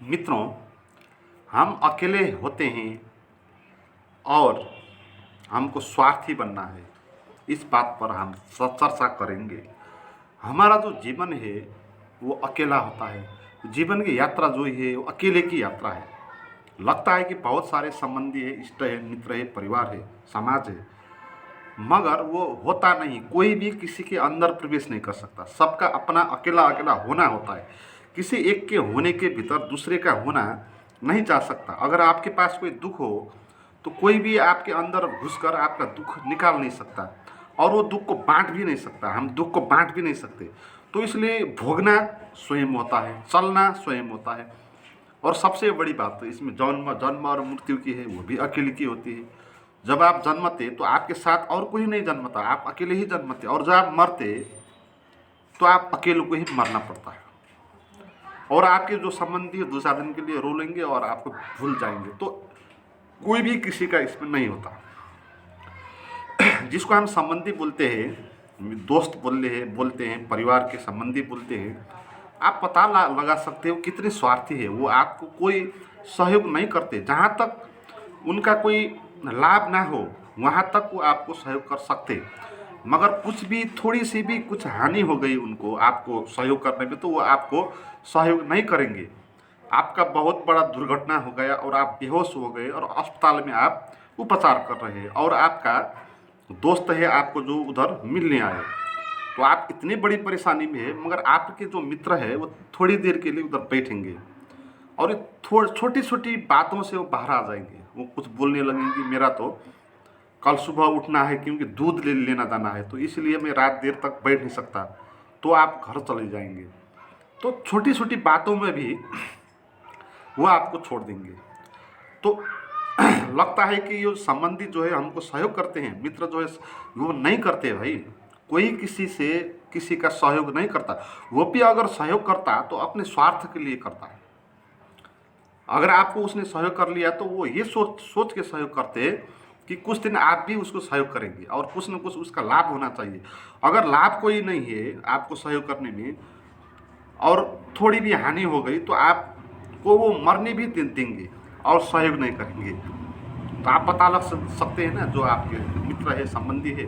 मित्रों, हम अकेले होते हैं और हमको स्वार्थी बनना है। इस बात पर हम चर्चा करेंगे। हमारा जो जीवन है वो अकेला होता है। जीवन की यात्रा जो है वो अकेले की यात्रा है। लगता है कि बहुत सारे संबंधी है, इष्ट है, मित्र है, परिवार है, समाज है, मगर वो होता नहीं। कोई भी किसी के अंदर प्रवेश नहीं कर सकता। सबका अपना अकेला अकेला होना होता है। किसी एक के होने के भीतर दूसरे का होना नहीं जा सकता। अगर आपके पास कोई दुख हो तो कोई भी आपके अंदर घुसकर आपका दुख निकाल नहीं सकता और वो दुख को बांट भी नहीं सकता। हम दुख को बांट भी नहीं सकते। तो इसलिए भोगना स्वयं होता है, चलना स्वयं होता है। और सबसे बड़ी बात तो इसमें जन्म जन्म और मृत्यु की है, वो भी अकेले की होती है। जब आप जन्मते तो आपके साथ और कोई नहीं जन्मता, आप अकेले ही जन्मते। और जब आप मरते तो आप अकेले को ही मरना पड़ता है। और आपके जो संबंधी है 2-4 दिन के लिए रो लेंगे और आपको भूल जाएंगे। तो कोई भी किसी का इसमें नहीं होता। जिसको हम संबंधी बोलते हैं, दोस्त बोलते हैं, परिवार के संबंधी बोलते हैं, आप पता लगा सकते हो कितने स्वार्थी है वो। आपको कोई सहयोग नहीं करते। जहाँ तक उनका कोई लाभ ना हो वहाँ तक वो आपको सहयोग कर सकते, मगर कुछ भी थोड़ी सी भी कुछ हानि हो गई उनको आपको सहयोग करने में तो वो आपको सहयोग नहीं करेंगे। आपका बहुत बड़ा दुर्घटना हो गया और आप बेहोश हो गए और अस्पताल में आप उपचार कर रहे हैं और आपका दोस्त है आपको जो उधर मिलने आए, तो आप इतनी बड़ी परेशानी में है, मगर आपके जो मित्र है वो थोड़ी देर के लिए उधर बैठेंगे और छोटी छोटी बातों से वो बाहर आ जाएंगे। वो कुछ बोलने लगेंगे, मेरा तो कल सुबह उठना है क्योंकि दूध लेना जाना है, तो इसलिए मैं रात देर तक बैठ नहीं सकता। तो आप घर चले जाएंगे। तो छोटी छोटी बातों में भी वो आपको छोड़ देंगे। तो लगता है कि ये संबंधी जो है हमको सहयोग करते हैं, मित्र जो है वो नहीं करते भाई। कोई किसी से किसी का सहयोग नहीं करता। वो भी अगर सहयोग करता तो अपने स्वार्थ के लिए करता है। अगर आपको उसने सहयोग कर लिया तो वो ये सोच के सहयोग करते कि कुछ दिन आप भी उसको सहयोग करेंगे और कुछ न कुछ उसका लाभ होना चाहिए। अगर लाभ कोई नहीं है आपको सहयोग करने में और थोड़ी भी हानि हो गई तो आपको वो मरने भी देंगे और सहयोग नहीं करेंगे। तो आप पता लग सकते हैं ना, जो आपके मित्र है, संबंधी है,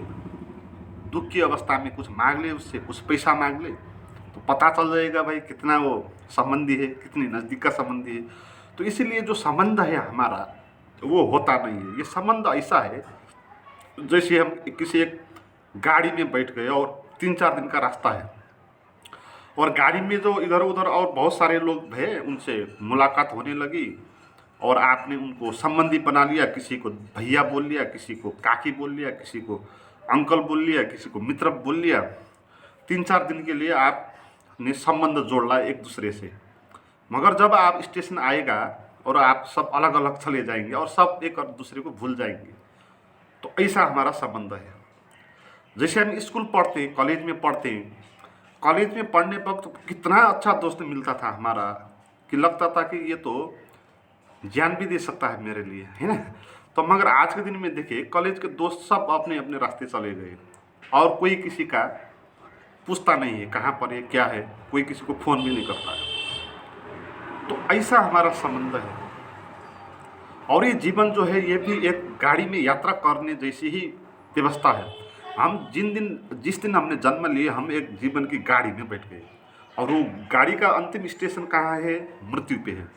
दुख की अवस्था में कुछ मांग ले, उससे कुछ पैसा मांग ले तो पता चल जाएगा भाई कितना वो संबंधी है, कितनी नज़दीक का संबंधी है। तो इसीलिए जो संबंध है हमारा वो होता नहीं है। ये संबंध ऐसा है जैसे हम किसी एक गाड़ी में बैठ गए और 3-4 दिन का रास्ता है और गाड़ी में जो इधर उधर और बहुत सारे लोग हैं, उनसे मुलाकात होने लगी और आपने उनको संबंधी बना लिया। किसी को भैया बोल लिया, किसी को काकी बोल लिया, किसी को अंकल बोल लिया, किसी को मित्र बोल लिया। 3-4 दिन के लिए आपने संबंध जोड़ लिया एक दूसरे से, मगर जब आप स्टेशन आएगा और आप सब अलग अलग चले जाएंगे और सब एक और दूसरे को भूल जाएंगे। तो ऐसा हमारा संबंध है। जैसे हम स्कूल पढ़ते हैं, कॉलेज में पढ़ते हैं, कॉलेज में पढ़ने वक्त तो कितना अच्छा दोस्त मिलता था हमारा कि लगता था कि ये तो ज्ञान भी दे सकता है मेरे लिए, है ना। तो मगर आज के दिन में देखिए कॉलेज के दोस्त सब अपने अपने रास्ते चले गए और कोई किसी का पूछता नहीं है कहाँ पर है, क्या है, कोई किसी को फ़ोन भी नहीं करता है। तो ऐसा हमारा संबंध है। और ये जीवन जो है ये भी एक गाड़ी में यात्रा करने जैसी ही व्यवस्था है। हम जिस दिन हमने जन्म लिए, हम एक जीवन की गाड़ी में बैठ गए और वो गाड़ी का अंतिम स्टेशन कहाँ है? मृत्यु पे है।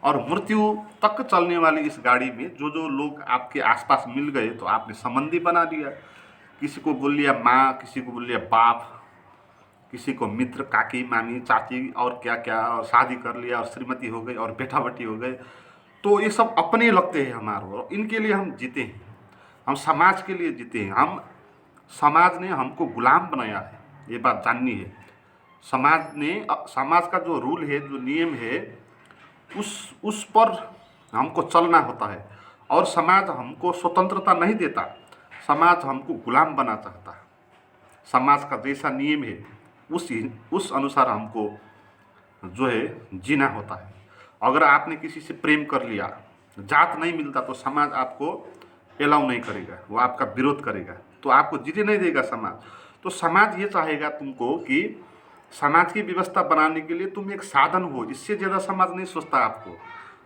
और मृत्यु तक चलने वाली इस गाड़ी में जो लोग आपके आसपास मिल गए तो आपने संबंधी बना लिया। किसी को बोल लिया माँ, किसी को बोल लिया बाप, किसी को मित्र, काकी, मामी, चाची और क्या क्या, और शादी कर लिया और श्रीमती हो गई और बेटा बेटी हो गए। तो ये सब अपने लगते हैं हमारे, और इनके लिए हम जीते हैं। हम समाज के लिए जीते हैं। हम समाज ने हमको गुलाम बनाया है, ये बात जाननी है। समाज का जो रूल है, जो नियम है, उस पर हमको चलना होता है। और समाज हमको स्वतंत्रता नहीं देता, समाज हमको गुलाम बना चाहता है। समाज का जैसा नियम है उस अनुसार हमको जो है जीना होता है। अगर आपने किसी से प्रेम कर लिया, जात नहीं मिलता तो समाज आपको एलाउ नहीं करेगा, वो आपका विरोध करेगा, तो आपको जीने नहीं देगा समाज। तो समाज ये चाहेगा तुमको कि समाज की व्यवस्था बनाने के लिए तुम एक साधन हो, इससे ज़्यादा समाज नहीं सोचता आपको।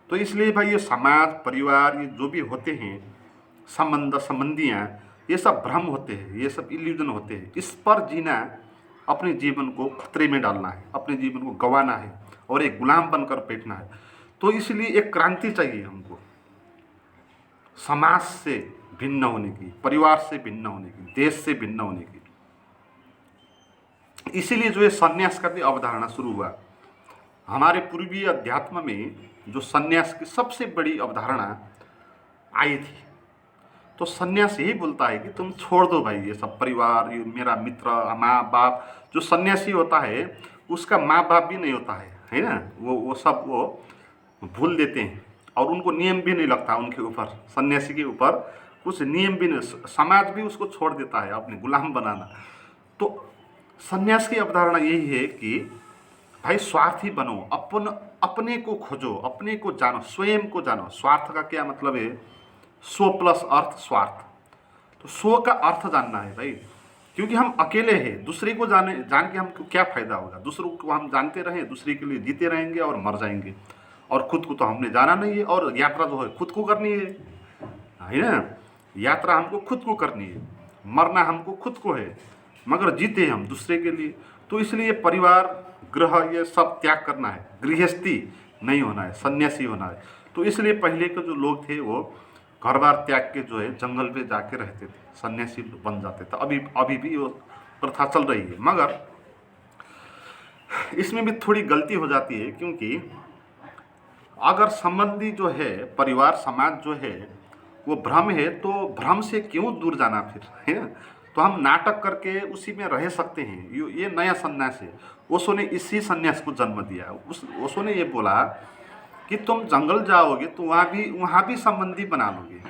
तो इसलिए भाई ये समाज परिवार ये जो भी होते हैं संबंध संबंधियाँ, ये सब भ्रम होते हैं, ये सब इल्यूजन होते हैं। इस पर जीना अपने जीवन को खतरे में डालना है, अपने जीवन को गंवाना है और एक गुलाम बनकर बैठना है। तो इसलिए एक क्रांति चाहिए हमको, समाज से भिन्न होने की, परिवार से भिन्न होने की, देश से भिन्न होने की। इसीलिए जो ये संन्यास का भी अवधारणा शुरू हुआ। हमारे पूर्वीय अध्यात्म में जो संन्यास की सबसे बड़ी अवधारणा आई थी, तो संन्यास यही बोलता है कि तुम छोड़ दो भाई ये सब परिवार, ये मेरा मित्र, माँ बाप। जो सन्यासी होता है उसका माँ बाप भी नहीं होता है ना, वो सब वो भूल देते हैं और उनको नियम भी नहीं लगता उनके ऊपर, सन्यासी के ऊपर कुछ नियम भी नहीं, समाज भी उसको छोड़ देता है अपने गुलाम बनाना। तो सन्यास की अवधारणा यही है कि भाई स्वार्थी बनो, अपने को खोजो, अपने को जानो, स्वयं को जानो। स्वार्थ का क्या मतलब है? स्व प्लस अर्थ स्वार्थ। तो स्व का अर्थ जानना है भाई, क्योंकि हम अकेले हैं। दूसरे को जान के हमको क्या फ़ायदा होगा? दूसरों को हम जानते रहें, दूसरे के लिए जीते रहेंगे और मर जाएंगे, और खुद को तो हमने जाना नहीं है। और यात्रा जो है खुद को करनी है ना, यात्रा हमको खुद को करनी है, मरना हमको खुद को है, मगर जीते हम दूसरे के लिए। तो इसलिए परिवार गृह ये सब त्याग करना है, गृहस्थी नहीं होना है, सन्यासी होना है। तो इसलिए पहले के जो लोग थे वो घर बार त्याग के जो है जंगल पे जाके रहते थे, सन्यासी बन जाते थे। अभी भी वो प्रथा चल रही है, मगर इसमें भी थोड़ी गलती हो जाती है, क्योंकि अगर संबंधी जो है परिवार समाज जो है वो भ्रम है, तो भ्रम से क्यों दूर जाना फिर, है ना? तो हम नाटक करके उसी में रह सकते हैं। ये नया संन्यास है। ओशो ने इसी संन्यास को जन्म दिया। ओशो ने ये बोला कि तुम जंगल जाओगे तो वहाँ भी संबंधी बना लोगे।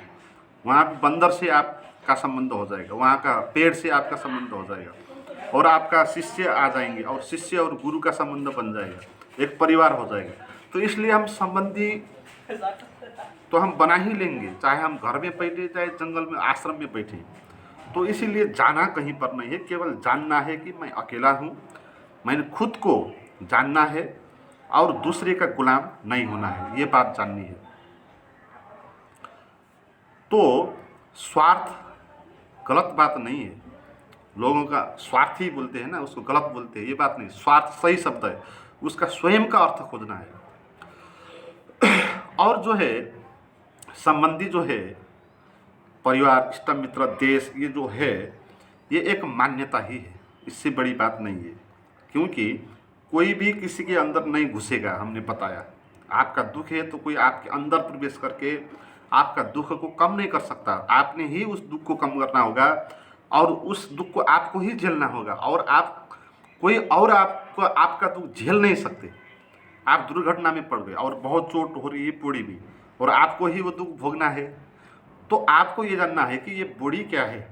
वहाँ बंदर से आपका संबंध हो जाएगा, वहाँ का पेड़ से आपका संबंध हो जाएगा, और आपका शिष्य आ जाएंगे, और शिष्य और गुरु का संबंध बन जाएगा, एक परिवार हो जाएगा। तो इसलिए हम संबंधी तो हम बना ही लेंगे, चाहे हम घर में बैठे, चाहे जंगल में आश्रम में बैठे। तो इसीलिए जाना कहीं पर नहीं है, केवल जानना है कि मैं अकेला हूँ, मैंने खुद को जानना है और दूसरे का गुलाम नहीं होना है, ये बात जाननी है। तो स्वार्थ गलत बात नहीं है। लोगों का स्वार्थी बोलते हैं ना, उसको गलत बोलते हैं, ये बात नहीं। स्वार्थ सही शब्द है, उसका स्वयं का अर्थ खोजना है। और जो है संबंधी जो है परिवार, इष्ट मित्र, देश, ये जो है ये एक मान्यता ही है, इससे बड़ी बात नहीं है। क्योंकि कोई भी किसी के अंदर नहीं घुसेगा। हमने बताया आपका दुख है तो कोई आपके अंदर प्रवेश करके आपका दुख को कम नहीं कर सकता। आपने ही उस दुख को कम करना होगा, और उस दुख को आपको ही झेलना होगा, और कोई और आपको आपका दुख झेल नहीं सकते। आप दुर्घटना में पड़ गए और बहुत चोट हो रही है बॉडी में, और आपको ही वो दुख भोगना है। तो आपको ये जानना है कि ये बॉडी क्या है।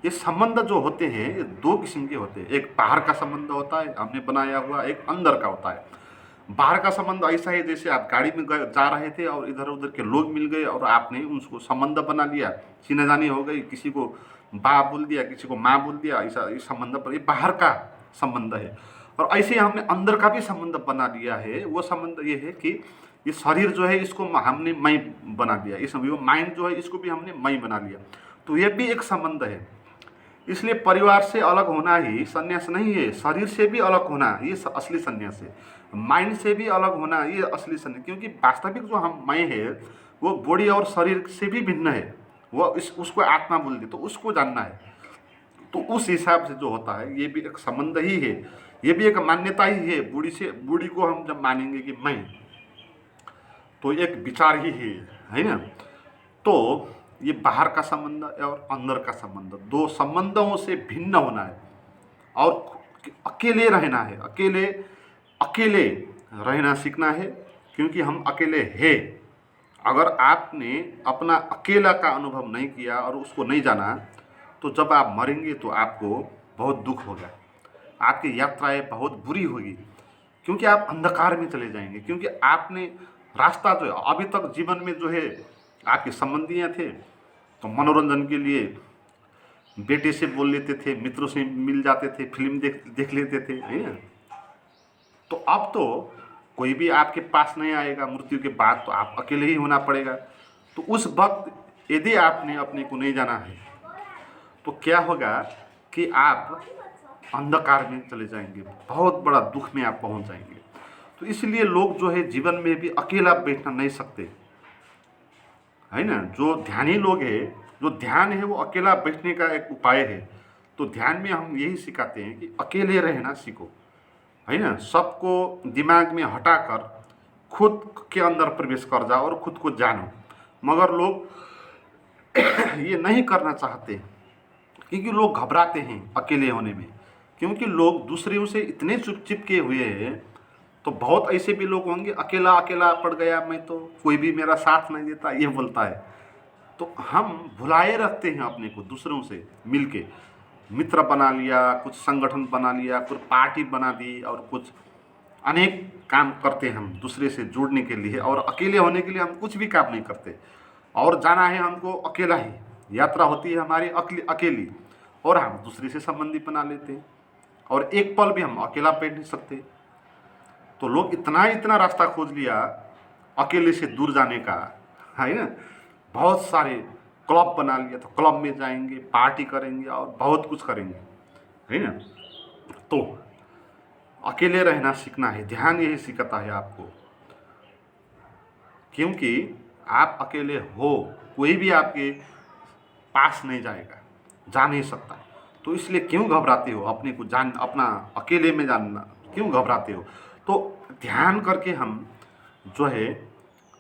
ये संबंध जो होते हैं ये दो किस्म के होते हैं। एक बाहर का संबंध होता है हमने बनाया हुआ, एक अंदर का होता है। बाहर का संबंध ऐसा है जैसे आप गाड़ी में जा रहे थे और इधर उधर के लोग मिल गए और आपने उनको संबंध बना लिया, सीना जानी हो गई, किसी को बाप बोल दिया, किसी को माँ बोल दिया, ऐसा इस संबंध पर, ये बाहर का संबंध है। और ऐसे हमने अंदर का भी संबंध बना लिया है। वो संबंध ये है कि ये शरीर जो है इसको हमने मैं बना दिया, इस माइंड जो है इसको भी हमने मैं बना लिया। तो ये भी एक संबंध है। इसलिए परिवार से अलग होना ही संन्यास नहीं है, शरीर से भी अलग होना ये असली संन्यास है, माइंड से भी अलग होना ये असली संन्यास। क्योंकि वास्तविक जो हम मैं है वो बॉडी और शरीर से भी भिन्न है। वो उसको आत्मा बोल दे तो उसको जानना है। तो उस हिसाब से जो होता है ये भी एक संबंध ही है, ये भी एक मान्यता ही है। बूढ़ी को हम जब मानेंगे कि मैं, तो एक विचार ही है ना। तो ये बाहर का संबंध और अंदर का संबंध, दो संबंधों से भिन्न होना है और अकेले रहना है। अकेले रहना सीखना है, क्योंकि हम अकेले हैं। अगर आपने अपना अकेला का अनुभव नहीं किया और उसको नहीं जाना, तो जब आप मरेंगे तो आपको बहुत दुख होगा, आपकी यात्राएं बहुत बुरी होगी, क्योंकि आप अंधकार में चले जाएंगे। क्योंकि आपने रास्ता जो है अभी तक जीवन में जो है आपके संबंधियाँ थे, तो मनोरंजन के लिए बेटे से बोल लेते थे, मित्रों से मिल जाते थे, फिल्म देख लेते थे, है ना, तो अब तो कोई भी आपके पास नहीं आएगा मृत्यु के बाद, तो आप अकेले ही होना पड़ेगा। तो उस वक्त यदि आपने अपने को नहीं जाना है तो क्या होगा कि आप अंधकार में चले जाएंगे, बहुत बड़ा दुख में आप पहुंच जाएंगे। तो इसलिए लोग जो है जीवन में भी अकेला बैठना नहीं सकते, है ना। जो ध्यानी लोग हैं, जो ध्यान है वो अकेला बैठने का एक उपाय है। तो ध्यान में हम यही सिखाते हैं कि अकेले रहना सीखो, है ना। सबको दिमाग में हटाकर खुद के अंदर प्रवेश कर जाओ और खुद को जानो। मगर लोग ये नहीं करना चाहते क्योंकि लोग घबराते हैं अकेले होने में, क्योंकि लोग दूसरों से इतने चिपके हुए हैं। तो बहुत ऐसे भी लोग होंगे, अकेला अकेला पड़ गया मैं, तो कोई भी मेरा साथ नहीं देता, ये बोलता है। तो हम भुलाए रखते हैं अपने को दूसरों से मिलके, मित्र बना लिया, कुछ संगठन बना लिया, कुछ पार्टी बना दी, और कुछ अनेक काम करते हैं हम दूसरे से जुड़ने के लिए, और अकेले होने के लिए हम कुछ भी काम नहीं करते। और जाना है हमको अकेला ही, यात्रा होती है हमारी अकेली, और हम दूसरे से संबंधी बना लेते हैं, और एक पल भी हम अकेला बैठ नहीं सकते। तो लोग इतना रास्ता खोज लिया अकेले से दूर जाने का, है ना। बहुत सारे क्लब बना लिया, तो क्लब में जाएंगे, पार्टी करेंगे और बहुत कुछ करेंगे, है ना। तो अकेले रहना सीखना है, ध्यान यही सिखाता है आपको, क्योंकि आप अकेले हो, कोई भी आपके पास नहीं जाएगा, जा नहीं सकता। तो इसलिए क्यों घबराते हो अपने को अपना अकेले में जानना, क्यों घबराते हो। तो ध्यान करके हम जो है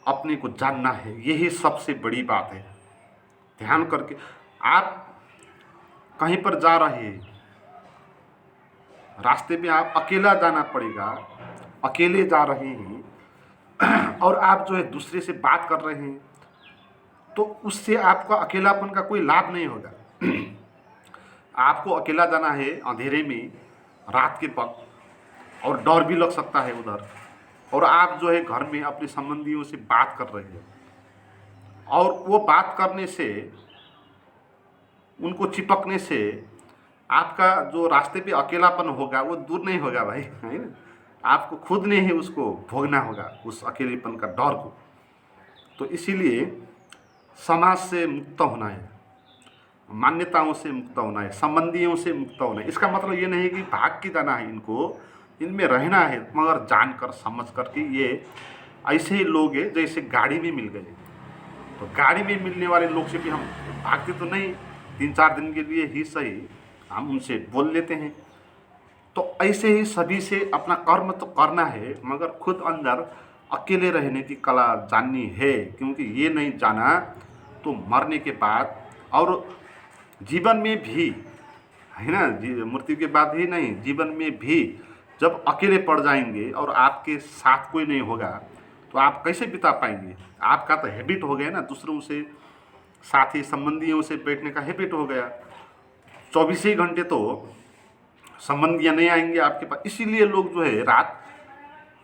अपने को जानना है, यही सबसे बड़ी बात है। ध्यान करके आप कहीं पर जा रहे हैं, रास्ते में आप अकेला जाना पड़ेगा, अकेले जा रहे हैं और आप जो है दूसरे से बात कर रहे हैं, तो उससे आपका अकेलापन का कोई लाभ नहीं होगा। आपको अकेला जाना है अंधेरे में, रात के वक्त, और डर भी लग सकता है उधर, और आप जो है घर में अपने संबंधियों से बात कर रहे हैं, और वो बात करने से, उनको चिपकने से आपका जो रास्ते पे अकेलापन होगा वो दूर नहीं होगा भाई, है ना। आपको खुद ने ही उसको भोगना होगा, उस अकेलेपन का डर को। तो इसीलिए समाज से मुक्त होना है, मान्यताओं से मुक्त होना है, संबंधियों से मुक्त होना है। इसका मतलब ये नहीं है कि भाग के जाना है, इनमें रहना है, मगर जानकर समझ कर कि ये ऐसे ही लोग हैं जैसे गाड़ी में मिल गए। तो गाड़ी में मिलने वाले लोग से भी हम भागते तो नहीं, 3-4 दिन के लिए ही सही हम उनसे बोल लेते हैं। तो ऐसे ही सभी से अपना कर्म तो करना है, मगर खुद अंदर अकेले रहने की कला जाननी है, क्योंकि ये नहीं जाना तो मरने के बाद और जीवन में भी, है ना, मृत्यु के बाद ही नहीं, जीवन में भी जब अकेले पड़ जाएंगे और आपके साथ कोई नहीं होगा, तो आप कैसे बिता पाएंगे। आपका तो हैबिट हो गया ना, दूसरों से, साथी संबंधियों से बैठने का हैबिट हो गया। 24 ही घंटे तो संबंधियाँ नहीं आएंगे आपके पास। इसीलिए लोग जो है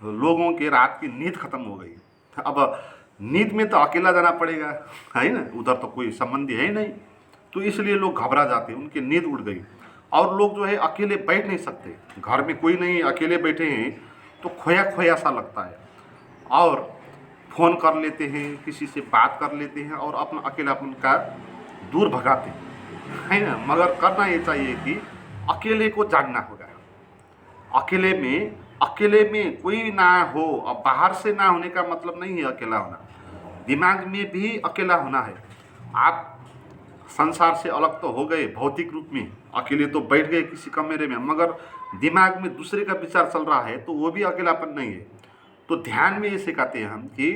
लोगों के रात की नींद खत्म हो गई। अब नींद में तो अकेला जाना पड़ेगा, है ना, उधर तो कोई संबंधी है ही नहीं। तो इसलिए लोग घबरा जाते हैं, उनकी नींद उड़ गई। और लोग जो है अकेले बैठ नहीं सकते, घर में कोई नहीं, अकेले बैठे हैं तो खोया खोया सा लगता है, और फ़ोन कर लेते हैं, किसी से बात कर लेते हैं और अपना अकेलापन का दूर भगाते हैं, है ना। मगर करना ये चाहिए कि अकेले को जानना होगा। अकेले में कोई ना हो। अब बाहर से ना होने का मतलब नहीं है अकेला होना, दिमाग में भी अकेला होना है। आप संसार से अलग तो हो गए, भौतिक रूप में अकेले तो बैठ गए किसी कमरे में, मगर दिमाग में दूसरे का विचार चल रहा है, तो वो भी अकेलापन नहीं है। तो ध्यान में ये सिखाते हैं हम कि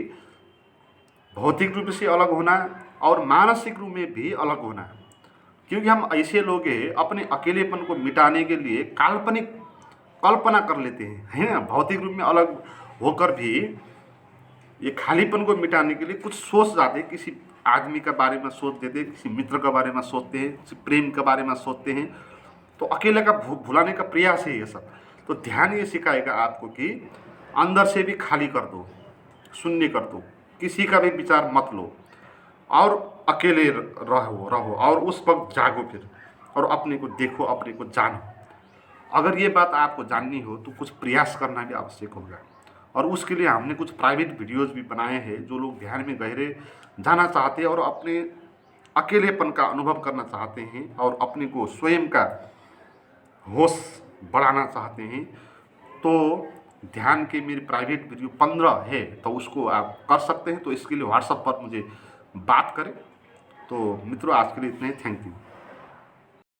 भौतिक रूप से अलग होना और मानसिक रूप में भी अलग होना है, क्योंकि हम ऐसे लोग हैं अपने अकेलेपन को मिटाने के लिए काल्पनिक कल्पना कर लेते हैं, है ना। भौतिक रूप में अलग होकर भी ये खालीपन को मिटाने के लिए कुछ सोच जाते हैं, किसी आदमी के बारे में सोच देते हैं, किसी मित्र के बारे में सोचते हैं, किसी प्रेम के बारे में सोचते हैं। तो अकेले का भुलाने का प्रयास है ये सब। तो ध्यान ये सिखाएगा आपको कि अंदर से भी खाली कर दो, शून्य कर दो, किसी का भी विचार मत लो, और अकेले रहो और उस वक्त जागो फिर, और अपने को देखो, अपने को जानो। अगर ये बात आपको जाननी हो तो कुछ प्रयास करना भी आवश्यक होगा। और उसके लिए हमने कुछ प्राइवेट वीडियोज़ भी बनाए हैं। जो लोग ध्यान में गहरे जाना चाहते हैं और अपने अकेलेपन का अनुभव करना चाहते हैं और अपने को स्वयं का होश बढ़ाना चाहते हैं, तो ध्यान के मेरे प्राइवेट वीडियो 15 है, तो उसको आप कर सकते हैं। तो इसके लिए व्हाट्सएप पर मुझे बात करें। तो मित्रों, आज के लिए इतना ही। Thank you.